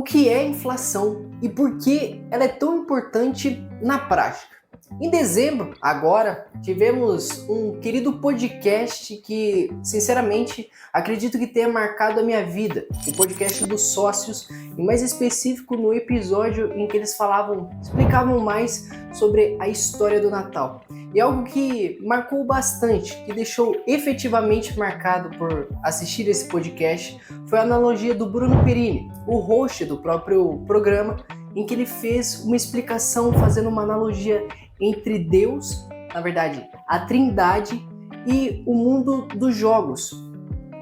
O que é inflação e por que ela é tão importante na prática? Em dezembro, agora, tivemos um querido podcast que, sinceramente, acredito que tenha marcado a minha vida. O podcast dos sócios, e mais específico no episódio em que eles explicavam mais sobre a história do Natal. E algo que marcou bastante, que deixou efetivamente marcado por assistir esse podcast, foi a analogia do Bruno Perini, o host do próprio programa, em que ele fez uma explicação fazendo uma analogia entre Deus, na verdade, a Trindade e o mundo dos jogos,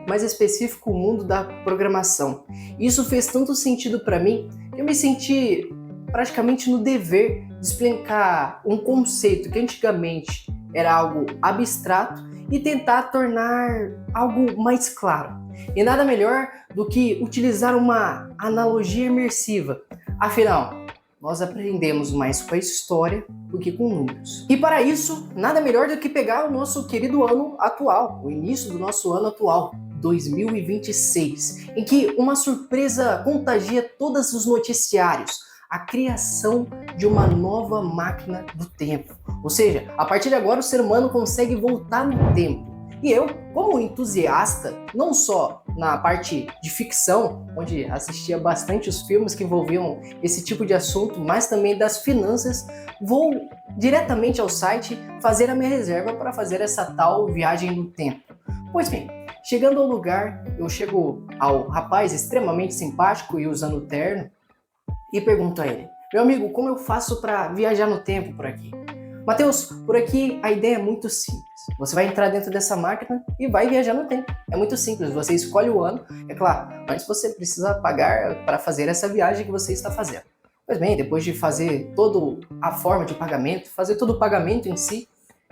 mais específico, o mundo da programação. Isso fez tanto sentido para mim que eu me senti praticamente no dever de explicar um conceito que antigamente era algo abstrato e tentar tornar algo mais claro. E nada melhor do que utilizar uma analogia imersiva. Afinal, nós aprendemos mais com a história do que com números. E para isso, nada melhor do que pegar o nosso querido ano atual, o início do nosso ano atual, 2026, em que uma surpresa contagia todos os noticiários, a criação de uma nova máquina do tempo. Ou seja, a partir de agora o ser humano consegue voltar no tempo. E eu, como entusiasta, não só na parte de ficção, onde assistia bastante os filmes que envolviam esse tipo de assunto, mas também das finanças, vou diretamente ao site fazer a minha reserva para fazer essa tal viagem no tempo. Pois bem, chegando ao lugar, eu chego ao rapaz extremamente simpático e usando terno e pergunto a ele: meu amigo, como eu faço para viajar no tempo por aqui? Matheus, por aqui a ideia é muito simples. Você vai entrar dentro dessa máquina e vai viajar no tempo. É muito simples, você escolhe o ano, é claro, mas você precisa pagar para fazer essa viagem que você está fazendo. Pois bem, depois de fazer toda a forma de pagamento, fazer todo o pagamento em si,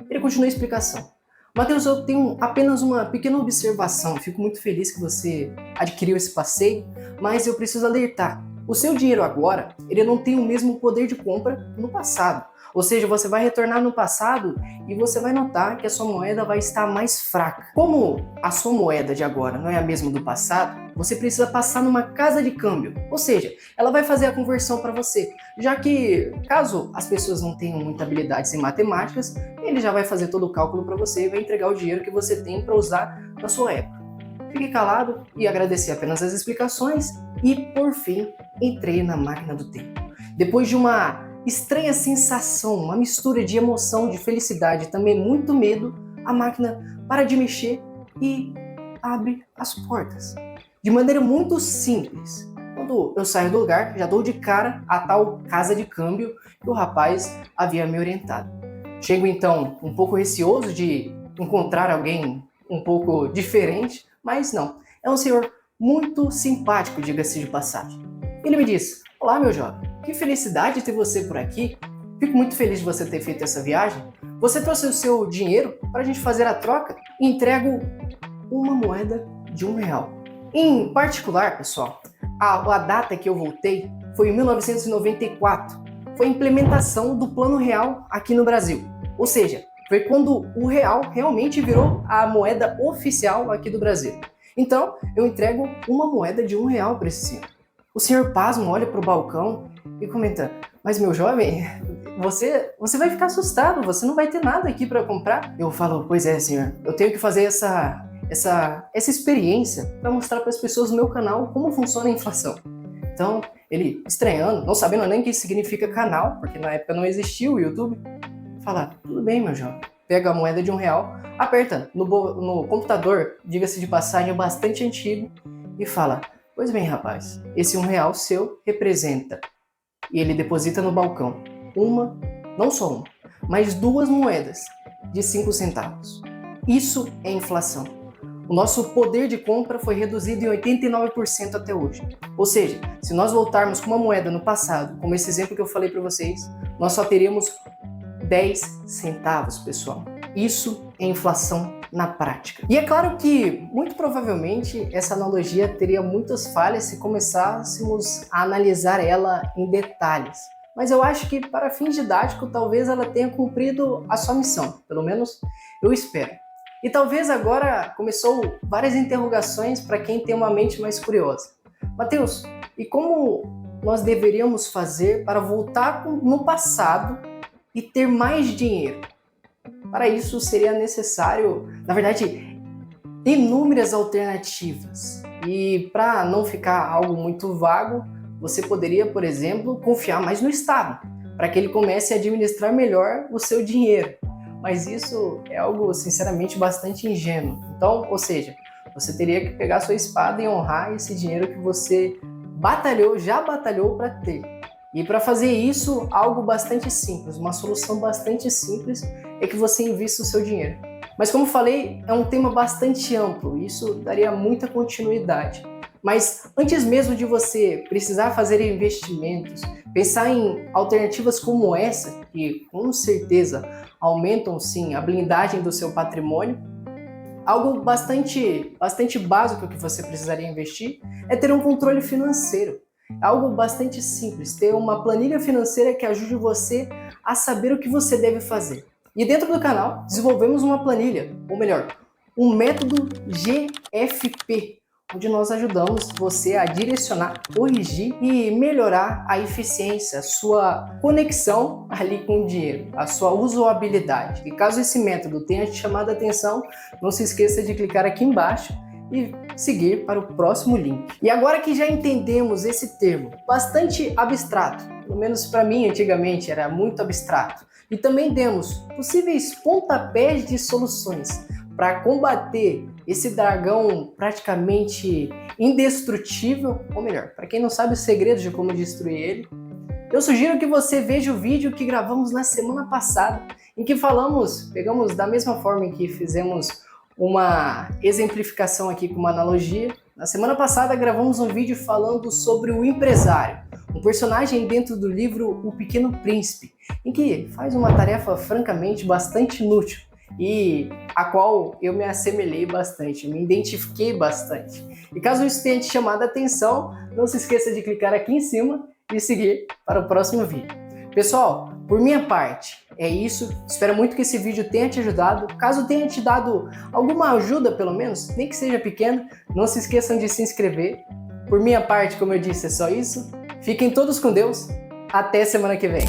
ele continua a explicação. Matheus, eu tenho apenas uma pequena observação, fico muito feliz que você adquiriu esse passeio, mas eu preciso alertar. O seu dinheiro agora, ele não tem o mesmo poder de compra no passado. Ou seja, você vai retornar no passado e você vai notar que a sua moeda vai estar mais fraca. Como a sua moeda de agora não é a mesma do passado, você precisa passar numa casa de câmbio. Ou seja, ela vai fazer a conversão para você. Já que, caso as pessoas não tenham muita habilidade em matemáticas, ele já vai fazer todo o cálculo para você e vai entregar o dinheiro que você tem para usar na sua época. Fique calado e agradecer apenas as explicações e, por fim, entrei na máquina do tempo. Depois de uma estranha sensação, uma mistura de emoção, de felicidade e também muito medo, a máquina para de mexer e abre as portas. De maneira muito simples. Quando eu saio do lugar, já dou de cara a tal casa de câmbio que o rapaz havia me orientado. Chego então um pouco receoso de encontrar alguém um pouco diferente, mas não. É um senhor muito simpático, diga-se de passagem. Ele me diz: olá, meu jovem. Que felicidade ter você por aqui. Fico muito feliz de você ter feito essa viagem. Você trouxe o seu dinheiro para a gente fazer a troca e entrego uma moeda de R$1. Em particular, pessoal, a data que eu voltei foi em 1994. Foi a implementação do Plano Real aqui no Brasil. Ou seja, foi quando o real realmente virou a moeda oficial aqui do Brasil. Então, eu entrego uma moeda de R$1 para esse senhor. O senhor pasmo olha para o balcão e comenta: mas meu jovem, você vai ficar assustado, você não vai ter nada aqui para comprar. Eu falo: pois é, senhor, eu tenho que fazer essa experiência para mostrar para as pessoas no meu canal como funciona a inflação. Então, ele, estranhando, não sabendo nem o que significa canal, porque na época não existia o YouTube, fala: tudo bem, meu jovem. Pega a moeda de R$1, aperta no computador, diga-se de passagem, bastante antigo, e fala: pois bem, rapaz, esse R$1 seu representa. E ele deposita no balcão não só uma, mas 2 moedas de 5 centavos. Isso é inflação. O nosso poder de compra foi reduzido em 89% até hoje. Ou seja, se nós voltarmos com uma moeda no passado, como esse exemplo que eu falei para vocês, nós só teríamos 10 centavos, pessoal. Isso é inflação na prática. E é claro que, muito provavelmente, essa analogia teria muitas falhas se começássemos a analisar ela em detalhes. Mas eu acho que, para fins didáticos, talvez ela tenha cumprido a sua missão. Pelo menos, eu espero. E talvez agora começou várias interrogações para quem tem uma mente mais curiosa. Mateus, e como nós deveríamos fazer para voltar no passado e ter mais dinheiro? Para isso seria necessário, na verdade, inúmeras alternativas. E para não ficar algo muito vago, você poderia, por exemplo, confiar mais no Estado, para que ele comece a administrar melhor o seu dinheiro. Mas isso é algo, sinceramente, bastante ingênuo. Então, ou seja, você teria que pegar sua espada e honrar esse dinheiro que você já batalhou para ter. E para fazer isso, algo bastante simples, uma solução bastante simples é que você invista o seu dinheiro. Mas como falei, é um tema bastante amplo, isso daria muita continuidade. Mas antes mesmo de você precisar fazer investimentos, pensar em alternativas como essa, que com certeza aumentam sim a blindagem do seu patrimônio, algo bastante básico que você precisaria investir é ter um controle financeiro. É algo bastante simples, ter uma planilha financeira que ajude você a saber o que você deve fazer. E dentro do canal desenvolvemos uma planilha, ou melhor, um método GFP, onde nós ajudamos você a direcionar, corrigir e melhorar a eficiência, a sua conexão ali com o dinheiro, a sua usabilidade. E caso esse método tenha te chamado a atenção, não se esqueça de clicar aqui embaixo e seguir para o próximo link. E agora que já entendemos esse termo bastante abstrato, pelo menos para mim antigamente era muito abstrato, e também demos possíveis pontapés de soluções para combater esse dragão praticamente indestrutível, ou melhor, para quem não sabe os segredos de como destruir ele, eu sugiro que você veja o vídeo que gravamos na semana passada, em que pegamos da mesma forma em que fizemos uma exemplificação aqui com uma analogia. Na semana passada gravamos um vídeo falando sobre o empresário, um personagem dentro do livro O Pequeno Príncipe, em que faz uma tarefa francamente bastante inútil e a qual eu me assemelhei bastante, me identifiquei bastante. E caso isso tenha te chamado a atenção, não se esqueça de clicar aqui em cima e seguir para o próximo vídeo. Pessoal, por minha parte, é isso. Espero muito que esse vídeo tenha te ajudado. Caso tenha te dado alguma ajuda, pelo menos, nem que seja pequena, não se esqueçam de se inscrever. Por minha parte, como eu disse, é só isso. Fiquem todos com Deus. Até semana que vem.